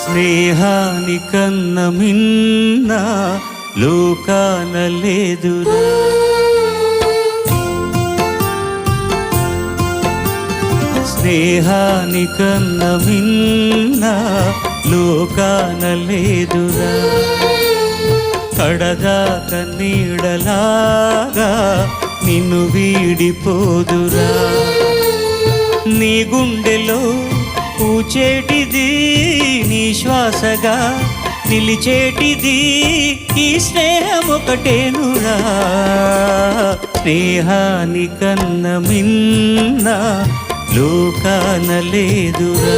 స్నేహానికన్న మిన్న లోకాన లేదురా. స్నేహానికన్న మిన్న లోకాన లేదురా. కడదాక నీడలాగా నిన్ను వీడిపోదురా. నీ గుండెలో పూచేటిది నీ శ్వాసగా నిలిచేటిది ఈ స్నేహం ఒకటేనురా. స్నేహానికన్న మిన్న లోకాన లేదురా.